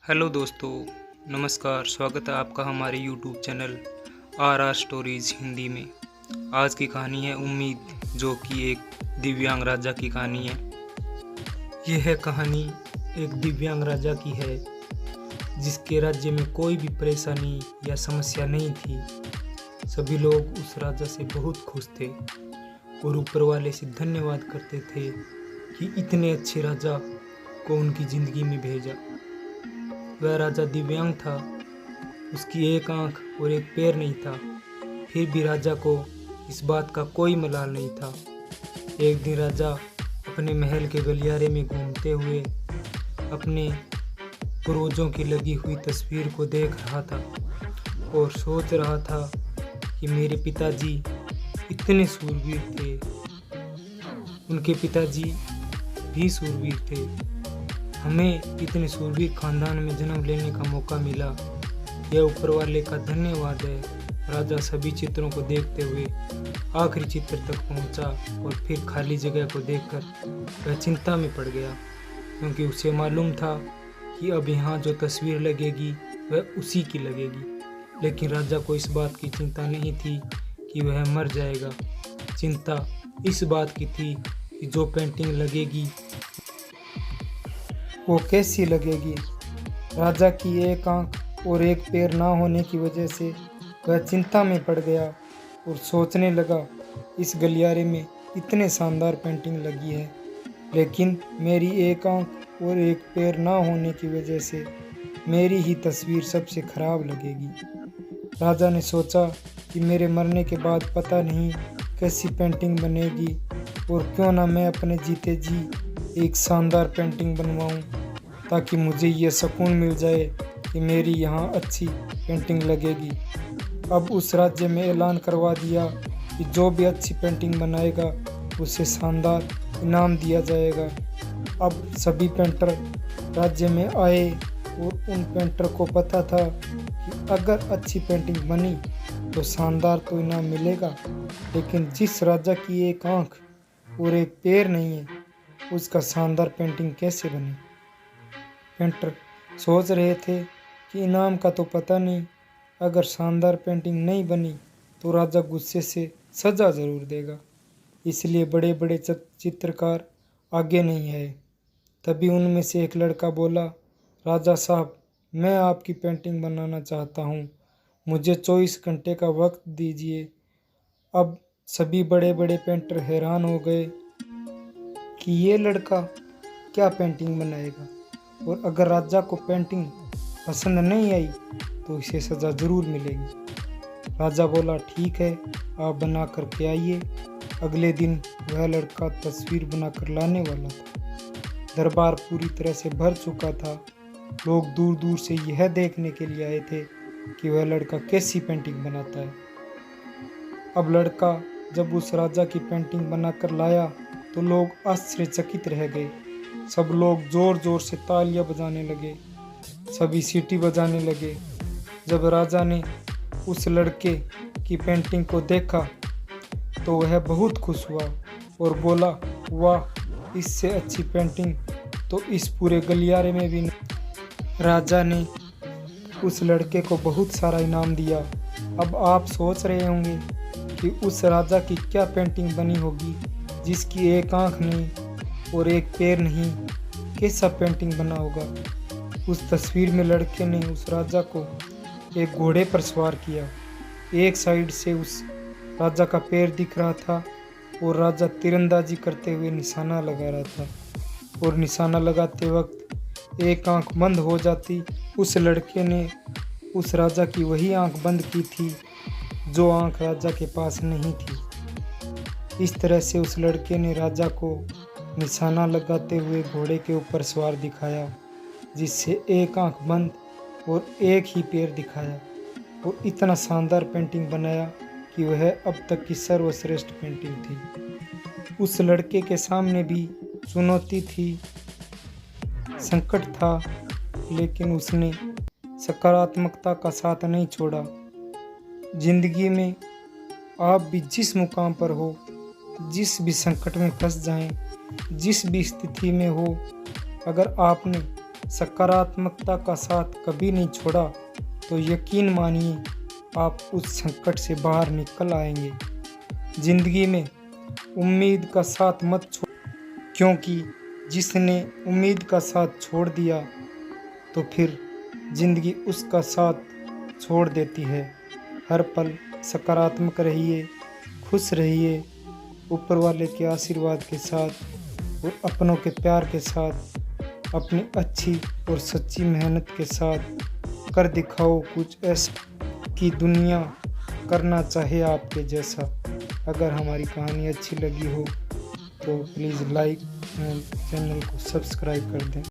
Hello दोस्तों, नमस्कार। स्वागत है आपका हमारे YouTube channel are stories Hindi में। आज की कहानी है उम्मीद, जो कि एक दिव्यांग राजा की कहानी है। यह कहानी एक दिव्यांग राजा की है जिसके राज्य में कोई भी परेशानी या समस्या नहीं थी। सभी लोग उस राजा से बहुत खुश थे और ऊपर वाले से धन्यवाद करते थे कि इतने अच्छे राजा को उनकी ज़िंदगी में भेजा। वह राजा दिव्यांग था, उसकी एक आंख और एक पैर नहीं था, फिर भी राजा को इस बात का कोई मलाल नहीं था। एक दिन राजा अपने महल के गलियारे में घूमते हुए अपने पूर्वजों की लगी हुई तस्वीर को देख रहा था और सोच रहा था कि मेरे पिताजी इतने सूरवीर थे, उनके पिताजी भी सूरवीर थे, हमें इतने सूरवीर खानदान में जन्म लेने का मौका मिला। यह ऊपर वाले का धन्यवाद है। राजा सभी चित्रों को देखते हुए आखिरी चित्र तक पहुंचा और फिर खाली जगह को देखकर वह चिंता में पड़ गया, क्योंकि उसे मालूम था कि अब यहाँ जो तस्वीर लगेगी वह उसी की लगेगी। लेकिन राजा को इस बात की चिंता नहीं थी कि वह मर जाएगा। चिंता इस बात की थी कि जो पेंटिंग लगेगी वो कैसी लगेगी। राजा की एक आंख और एक पैर ना होने की वजह से वह चिंता में पड़ गया और सोचने लगा, इस गलियारे में इतने शानदार पेंटिंग लगी है, लेकिन मेरी एक आंख और एक पैर ना होने की वजह से मेरी ही तस्वीर सबसे खराब लगेगी। राजा ने सोचा कि मेरे मरने के बाद पता नहीं कैसी पेंटिंग बनेगी, और क्यों ना मैं अपने जीते जी एक शानदार पेंटिंग बनवाऊं, ताकि मुझे ये सुकून मिल जाए कि मेरी यहाँ अच्छी पेंटिंग लगेगी। अब उस राज्य में ऐलान करवा दिया कि जो भी अच्छी पेंटिंग बनाएगा उसे शानदार इनाम दिया जाएगा। अब सभी पेंटर राज्य में आए और उन पेंटर को पता था कि अगर अच्छी पेंटिंग बनी तो शानदार तो इनाम मिलेगा, लेकिन जिस राजा की एक आंख और एक पैर नहीं है उसका शानदार पेंटिंग कैसे बने। पेंटर सोच रहे थे कि इनाम का तो पता नहीं, अगर शानदार पेंटिंग नहीं बनी तो राजा गुस्से से सज़ा ज़रूर देगा, इसलिए बड़े बड़े चित्रकार आगे नहीं आए। तभी उनमें से एक लड़का बोला, राजा साहब, मैं आपकी पेंटिंग बनाना चाहता हूँ, मुझे 24 घंटे का वक्त दीजिए। अब सभी बड़े बड़े पेंटर हैरान हो गए कि ये लड़का क्या पेंटिंग बनाएगा, और अगर राजा को पेंटिंग पसंद नहीं आई तो इसे सज़ा ज़रूर मिलेगी। राजा बोला, ठीक है, आप बना कर के आइए। अगले दिन वह लड़का तस्वीर बनाकर लाने वाला था। दरबार पूरी तरह से भर चुका था। लोग दूर दूर से यह देखने के लिए आए थे कि वह लड़का कैसी पेंटिंग बनाता है। अब लड़का जब उस राजा की पेंटिंग बनाकर लाया तो लोग आश्चर्यचकित रह गए। सब लोग जोर जोर से तालियां बजाने लगे, सभी सीटी बजाने लगे। जब राजा ने उस लड़के की पेंटिंग को देखा तो वह बहुत खुश हुआ और बोला, वाह, इससे अच्छी पेंटिंग तो इस पूरे गलियारे में भी नहीं। राजा ने उस लड़के को बहुत सारा इनाम दिया। अब आप सोच रहे होंगे कि उस राजा की क्या पेंटिंग बनी होगी जिसकी एक आंख नहीं और एक पैर नहीं, कैसा पेंटिंग बना होगा। उस तस्वीर में लड़के ने उस राजा को एक घोड़े पर सवार किया। एक साइड से उस राजा का पैर दिख रहा था और राजा तीरंदाजी करते हुए निशाना लगा रहा था, और निशाना लगाते वक्त एक आंख बंद हो जाती। उस लड़के ने उस राजा की वही आंख बंद की थी जो आंख राजा के पास नहीं थी। इस तरह से उस लड़के ने राजा को निशाना लगाते हुए घोड़े के ऊपर सवार दिखाया, जिससे एक आंख बंद और एक ही पैर दिखाया, और इतना शानदार पेंटिंग बनाया कि वह अब तक की सर्वश्रेष्ठ पेंटिंग थी। उस लड़के के सामने भी चुनौती थी, संकट था, लेकिन उसने सकारात्मकता का साथ नहीं छोड़ा। जिंदगी में आप भी जिस मुकाम पर हो, जिस भी संकट में फंस जाएं, जिस भी स्थिति में हो, अगर आपने सकारात्मकता का साथ कभी नहीं छोड़ा तो यकीन मानिए आप उस संकट से बाहर निकल आएंगे। जिंदगी में उम्मीद का साथ मत छोड़, क्योंकि जिसने उम्मीद का साथ छोड़ दिया तो फिर जिंदगी उसका साथ छोड़ देती है। हर पल सकारात्मक रहिए, खुश रहिए, ऊपर वाले के आशीर्वाद के साथ और अपनों के प्यार के साथ, अपनी अच्छी और सच्ची मेहनत के साथ कर दिखाओ कुछ ऐसा कि दुनिया करना चाहे आपके जैसा। अगर हमारी कहानी अच्छी लगी हो तो प्लीज़ लाइक एंड चैनल को सब्सक्राइब कर दें।